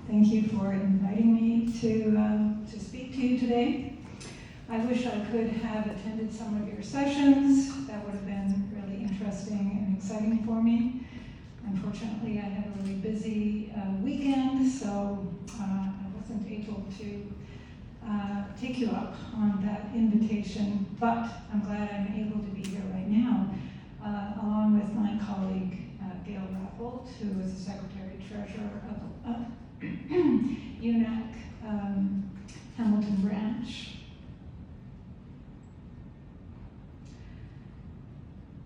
Thank you for inviting me to speak to you today. I wish I could have attended some of your sessions. That would have been really interesting and exciting for me. Unfortunately, I had a really busy weekend, so I wasn't able to take you up on that invitation, but I'm glad I'm able to be here right now, along with my colleague, Gail Rappold, who is the Secretary-Treasurer of UNAC Hamilton branch.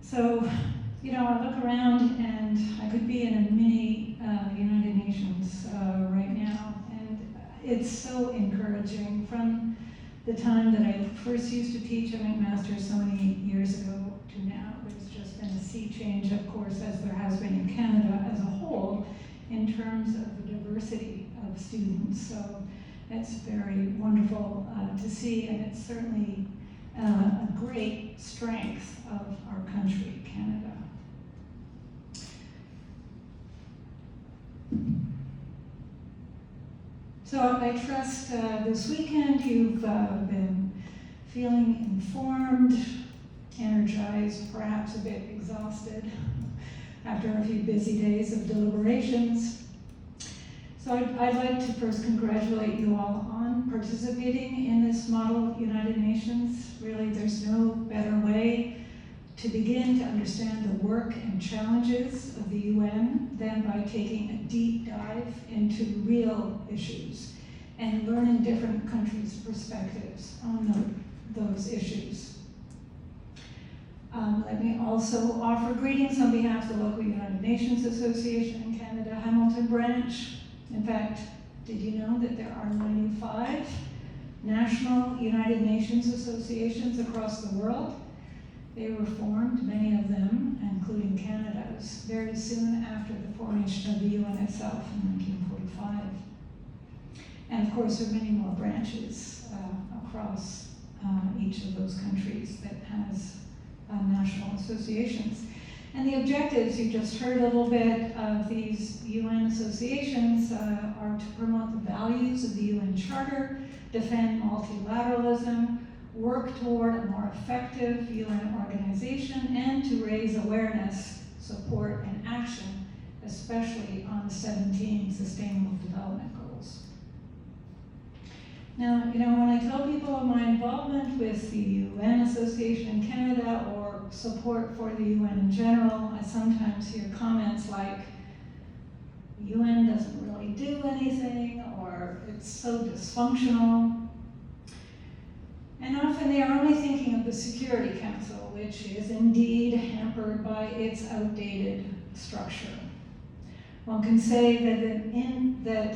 So, you know, I look around and I could be in a mini United Nations right now, and it's so encouraging. From the time that I first used to teach at McMaster so many years ago to now, there's just been a sea change, of course, as there has been in Canada as a whole, in terms of the diversity of students. So it's very wonderful to see, and it's certainly a great strength of our country, Canada. So I trust this weekend you've been feeling informed, energized, perhaps a bit exhausted after a few busy days of deliberations. So I'd like to first congratulate you all on participating in this Model United Nations. Really, there's no better way to begin to understand the work and challenges of the UN than by taking a deep dive into real issues and learning different countries' perspectives on those issues. Let me also offer greetings on behalf of the local United Nations Association in Canada, Hamilton branch. In fact, did you know that there are 95 national United Nations associations across the world? They were formed, many of them, including Canada's, very soon after the formation of the UN itself in 1945. And of course, there are many more branches across each of those countries that has national associations. And the objectives, you just heard a little bit of these UN associations, are to promote the values of the UN Charter, defend multilateralism, work toward a more effective UN organization, and to raise awareness, support, and action, especially on the 17 Sustainable Development Goals. Now, you know, when I tell people of my involvement with the UN Association in Canada or support for the UN in general, I sometimes hear comments like, UN doesn't really do anything, or it's so dysfunctional. And often they are only thinking of the Security Council, which is indeed hampered by its outdated structure. One can say that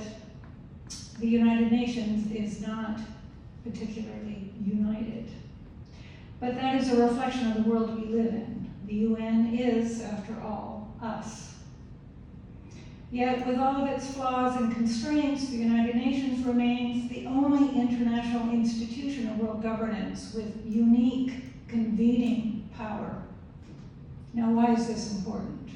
the United Nations is not particularly united. But that is a reflection of the world we live in. The UN is, after all, us. Yet, with all of its flaws and constraints, the United Nations remains the only international institution of world governance with unique convening power. Now, why is this important?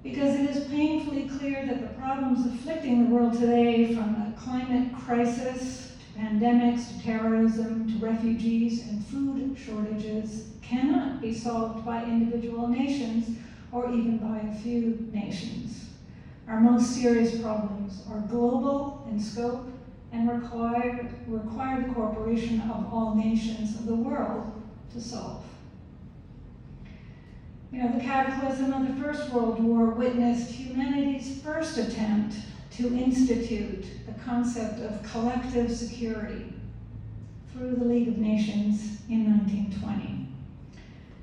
Because it is painfully clear that the problems afflicting the world today, from the climate crisis to pandemics to terrorism to refugees and food shortages, cannot be solved by individual nations or even by a few nations. Our most serious problems are global in scope and require the cooperation of all nations of the world to solve. You know, the cataclysm of the First World War witnessed humanity's first attempt to institute the concept of collective security through the League of Nations in 1920.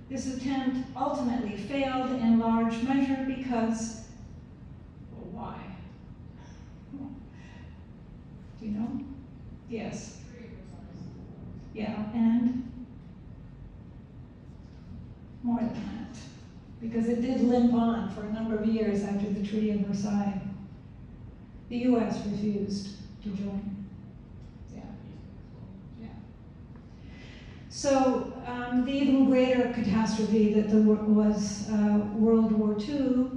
This attempt ultimately failed in large measure because, well, why? Do you know? Yes. Yeah, and more than that, because it did limp on for a number of years after the Treaty of Versailles. The US refused to join. So the even greater catastrophe that was World War II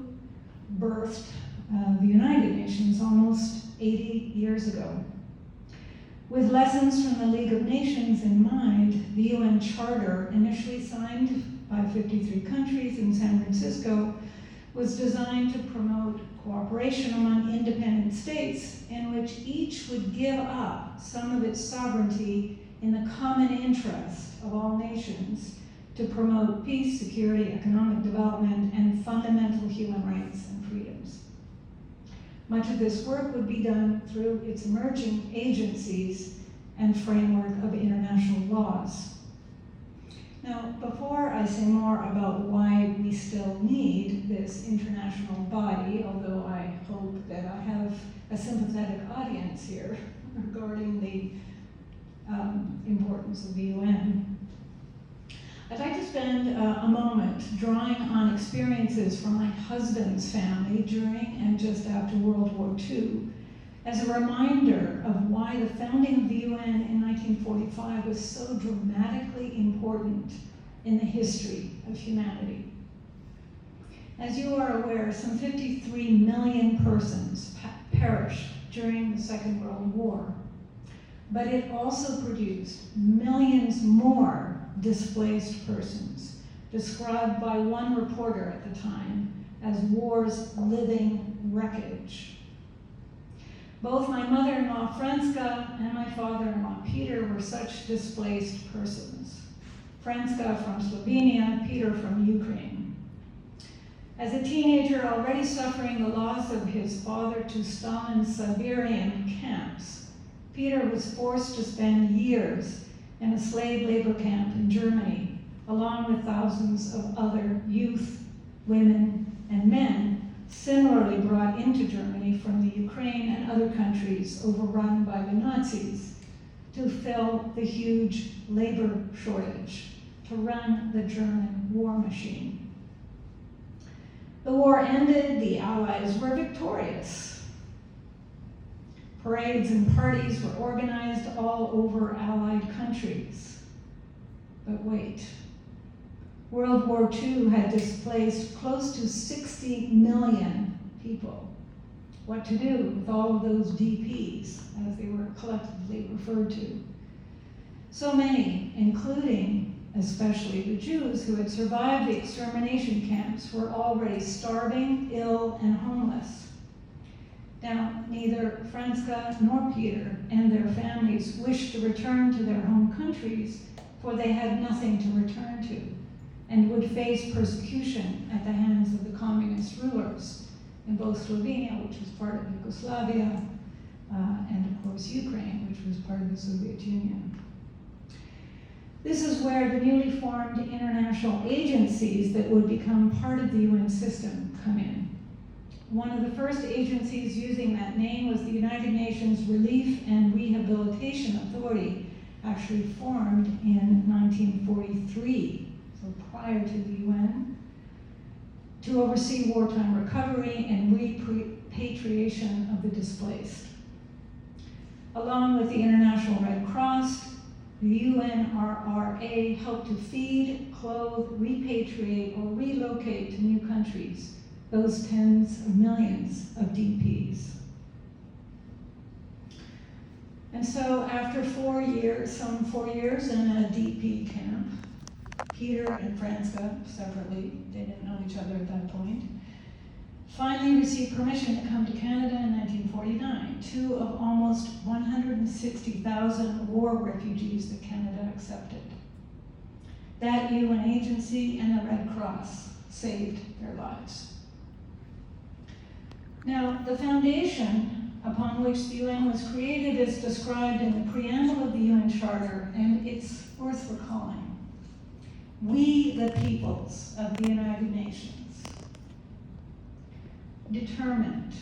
birthed the United Nations almost 80 years ago. With lessons from the League of Nations in mind, the UN Charter, initially signed by 53 countries in San Francisco, was designed to promote cooperation among independent states in which each would give up some of its sovereignty in the common interest of all nations to promote peace, security, economic development, and fundamental human rights and freedoms. Much of this work would be done through its emerging agencies and framework of international laws. Now, before I say more about why we still need this international body, although I hope that I have a sympathetic audience here regarding the importance of the UN, I'd like to spend a moment drawing on experiences from my husband's family during and just after World War II as a reminder of why the founding of the UN in 1945 was so dramatically important in the history of humanity. As you are aware, some 53 million persons perished during the Second World War, but it also produced millions more displaced persons, described by one reporter at the time as war's living wreckage. Both my mother-in-law Franska and my father-in-law Peter were such displaced persons. Franska from Slovenia, Peter from Ukraine. As a teenager already suffering the loss of his father to Stalin's Siberian camps, Peter was forced to spend years in a slave labor camp in Germany, along with thousands of other youth, women, and men similarly brought into Germany from the Ukraine and other countries overrun by the Nazis to fill the huge labor shortage, to run the German war machine. The war ended, the Allies were victorious. Parades and parties were organized all over Allied countries. But wait, World War II had displaced close to 60 million people. What to do with all of those DPs, as they were collectively referred to? So many, including especially the Jews who had survived the extermination camps, were already starving, ill, and homeless. Now, neither Franska nor Peter and their families wished to return to their home countries, for they had nothing to return to, and would face persecution at the hands of the communist rulers in both Slovenia, which was part of Yugoslavia, and of course Ukraine, which was part of the Soviet Union. This is where the newly formed international agencies that would become part of the UN system come in. One of the first agencies using that name was the United Nations Relief and Rehabilitation Authority, actually formed in 1943, so prior to the UN, to oversee wartime recovery and repatriation of the displaced. Along with the International Red Cross, the UNRRA helped to feed, clothe, repatriate, or relocate to new countries those tens of millions of DPs. And so after 4 years, some 4 years in a DP camp, Peter and Franska, separately, they didn't know each other at that point, finally received permission to come to Canada in 1949, two of almost 160,000 war refugees that Canada accepted. That UN agency and the Red Cross saved their lives. Now, the foundation upon which the UN was created is described in the preamble of the UN Charter, and it's worth recalling. We, the peoples of the United Nations, determined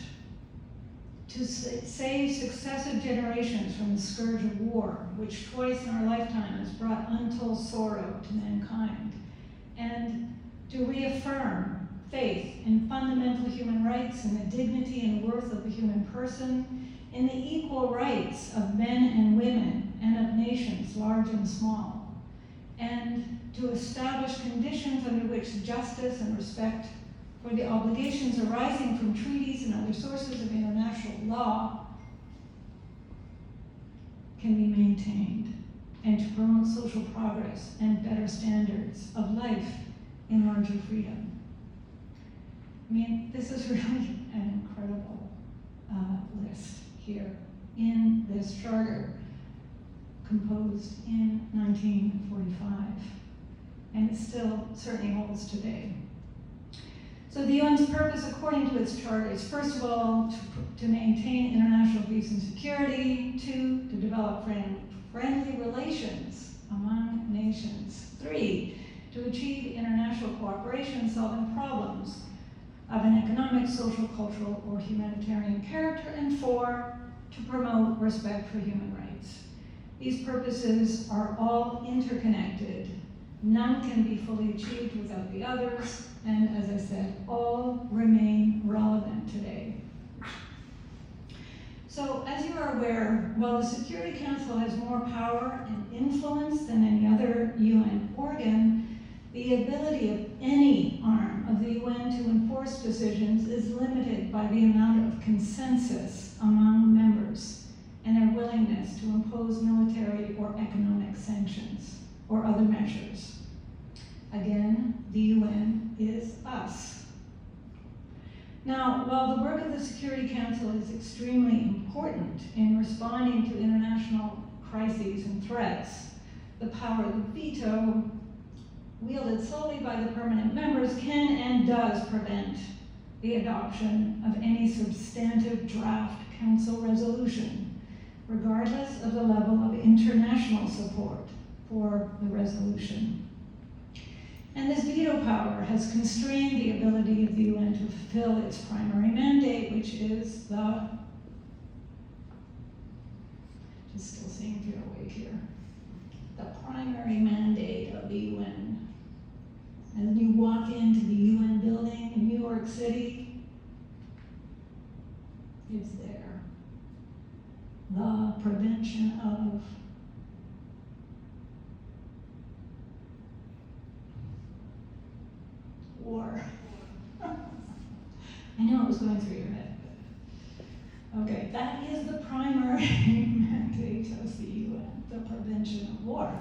to save successive generations from the scourge of war, which twice in our lifetime has brought untold sorrow to mankind, and to reaffirm faith in fundamental human rights and the dignity and worth of the human person, in the equal rights of men and women and of nations, large and small, and to establish conditions under which justice and respect for the obligations arising from treaties and other can be maintained, and to promote social progress and better standards of life in larger freedom. I mean, this is really an incredible list here in this charter composed in 1945, and it still certainly holds today. So the UN's purpose, according to its charter, is first of all to maintain international peace and security, 2, to develop friendly relations among nations, 3, to achieve international cooperation solving problems of an economic, social, cultural, or humanitarian character, and 4, to promote respect for human rights. These purposes are all interconnected. None can be fully achieved without the others, and as I said, all remain relevant today. So, as you are aware, while the Security Council has more power and influence than any other UN organ, the ability of any arm of the UN to enforce decisions is limited by the amount of consensus among members and their willingness to impose military or economic sanctions or other measures. Again, the UN is us. Now, while the work of the Security Council is extremely important in responding to international crises and threats, the power of the veto, wielded solely by the permanent members, can and does prevent the adoption of any substantive draft Council resolution, regardless of the level of international support for the resolution. And this veto power has constrained the ability of the UN to fulfill its primary mandate, which is the, just still seeing if you're awake here, the primary mandate of the UN. As you walk into the UN building in New York City, it's there. The prevention of war. I know it was going through your head. Okay, that is the primary mandate of the UN, the prevention of war.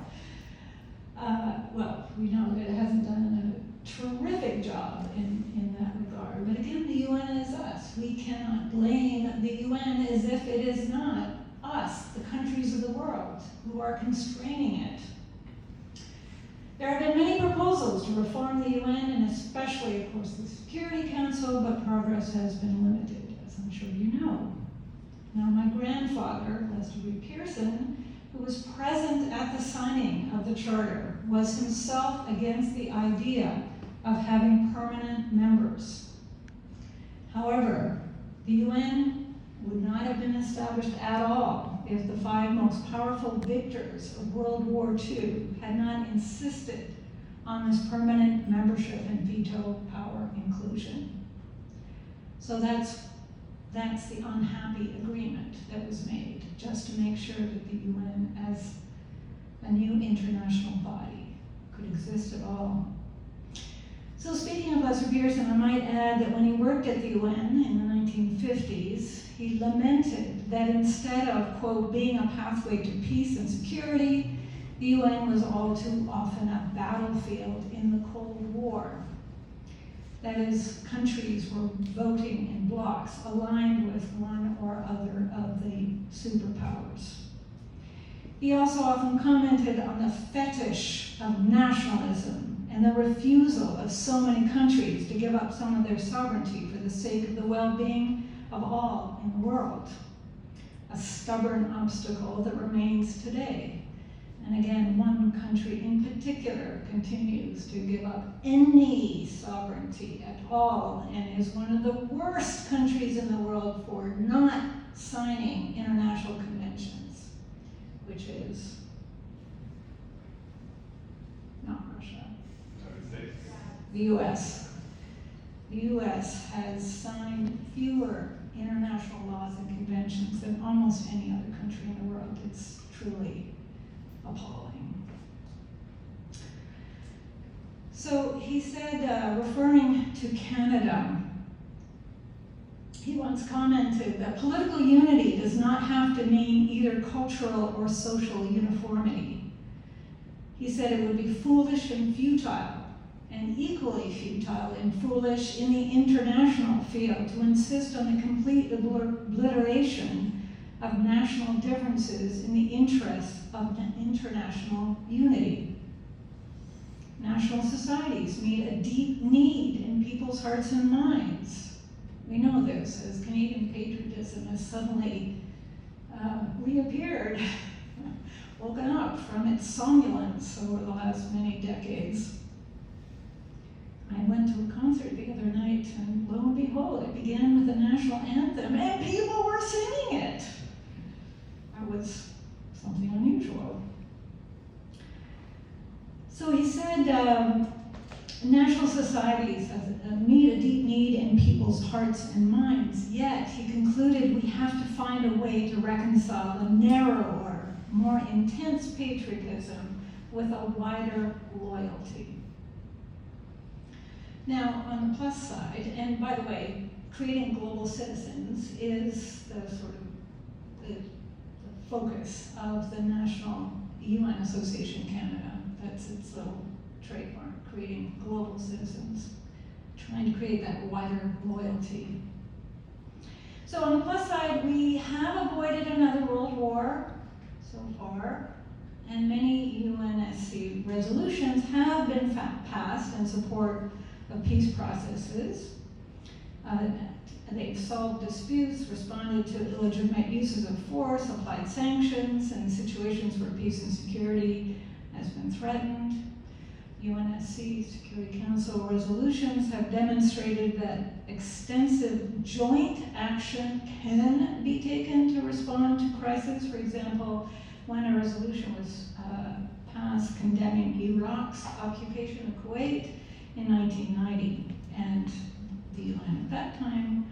Well, we know that it hasn't done a terrific job in that regard, but again, the UN is us. We cannot blame the UN as if it is not us, the countries of the world, who are constraining it. There have been many proposals to reform the UN, and especially, of course, the Security Council, but progress has been limited, as I'm sure you know. Now, my grandfather, Lester B. Pearson, who was present at the signing of the charter, was himself against the idea of having permanent members. However, the UN would not have been established at all if the 5 most powerful victors of World War II had not insisted on this permanent membership and veto power inclusion. So that's the unhappy agreement that was made, just to make sure that the UN as a new international body could exist at all. So speaking of Lester Pearson, I might add that when he worked at the UN in the 1950s, he lamented that instead of, quote, being a pathway to peace and security, the UN was all too often a battlefield in the Cold War. That is, countries were voting in blocs aligned with one or other of the superpowers. He also often commented on the fetish of nationalism and the refusal of so many countries to give up some of their sovereignty for the sake of the well-being of all in the world, a stubborn obstacle that remains today. And again, one country in particular continues to give up any sovereignty at all and is one of the worst countries in the world for not signing international conventions, which is not Russia. The US. The US has signed fewer international laws and conventions than almost any other country in the world. It's truly appalling. So he said, referring to Canada, He once commented that political unity does not have to mean either cultural or social uniformity. He said it would be foolish and futile, and equally futile and foolish in the international field, to insist on the complete obliteration of national differences in the interest of international unity. National societies meet a deep need in people's hearts and minds. We know this, as Canadian patriotism has suddenly reappeared, woken up from its somnolence over the last many decades. I went to a concert the other night, and lo and behold, it began with the national anthem, and people were singing it. That was something unusual. So he said, national societies meet a deep need in people's hearts and minds, yet he concluded we have to find a way to reconcile a narrower, more intense patriotism with a wider loyalty. Now, on the plus side, and by the way, creating global citizens is the sort of the focus of the National UN Association Canada. That's its little trademark, creating global citizens, trying to create that wider loyalty. So on the plus side, we have avoided another world war so far, and many UNSC resolutions have been passed in support of peace processes. They've solved disputes, responded to illegitimate uses of force, applied sanctions in situations where peace and security has been threatened. UNSC Security Council resolutions have demonstrated that extensive joint action can be taken to respond to crisis. For example, when a resolution was passed condemning Iraq's occupation of Kuwait in 1990, and the UN at that time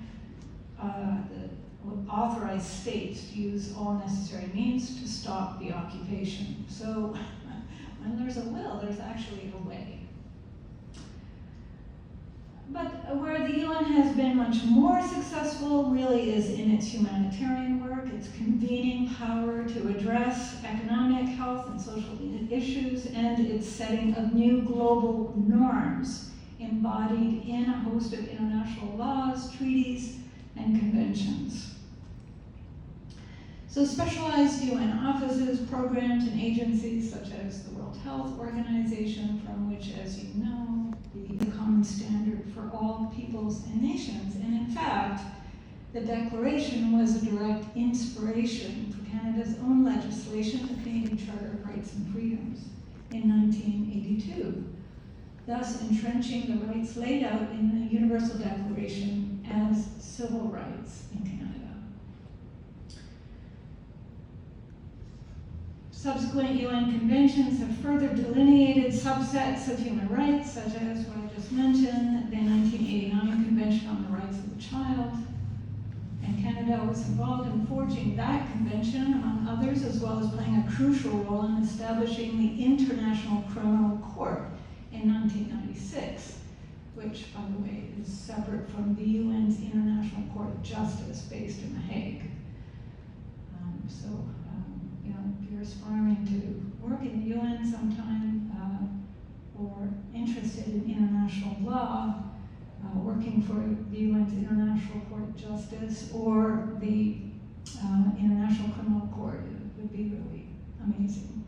authorized states to use all necessary means to stop the occupation. So when there's a will, there's actually a way. But where the UN has been much more successful really is in its humanitarian work, its convening power to address economic, health, and social issues, and its setting of new global norms embodied in a host of international laws, treaties, and conventions. So specialized UN offices, programs, and agencies such as the World Health Organization, from which, as you know, the common standard for all peoples and nations. And in fact, the Declaration was a direct inspiration for Canada's own legislation, the Canadian Charter of Rights and Freedoms, in 1982, thus entrenching the rights laid out in the Universal Declaration as civil rights in Canada. Subsequent UN conventions have further delineated subsets of human rights, such as what I just mentioned, the 1989 Convention on the Rights of the Child. And Canada was involved in forging that convention, among others, as well as playing a crucial role in establishing the International Criminal Court in 1996, which, by the way, is separate from the UN's International Court of Justice based in The Hague. If you're aspiring to work in the UN sometime or interested in international law, working for the UN's International Court of Justice or the International Criminal Court would be really amazing.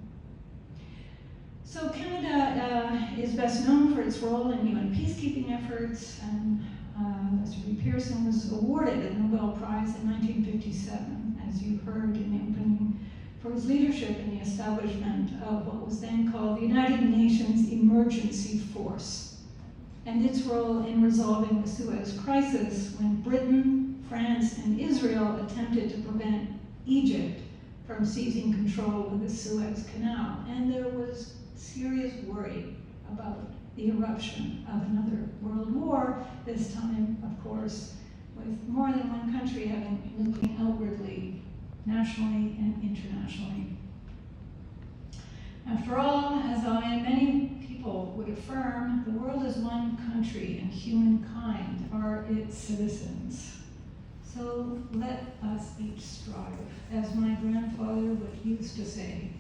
So Canada is best known for its role in UN peacekeeping efforts, and Mr. Pearson was awarded a Nobel Prize in 1957, as you heard in the opening, for his leadership in the establishment of what was then called the United Nations Emergency Force, and its role in resolving the Suez Crisis when Britain, France, and Israel attempted to prevent Egypt from seizing control of the Suez Canal. And there was serious worry about the eruption of another world war, this time, of course, with more than one country looking outwardly, nationally and internationally. After all, as I and many people would affirm, the world is one country and humankind are its citizens. So let us each strive, as my grandfather would used to say,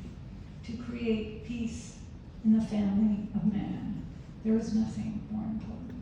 to create peace in the family of man. There is nothing more important.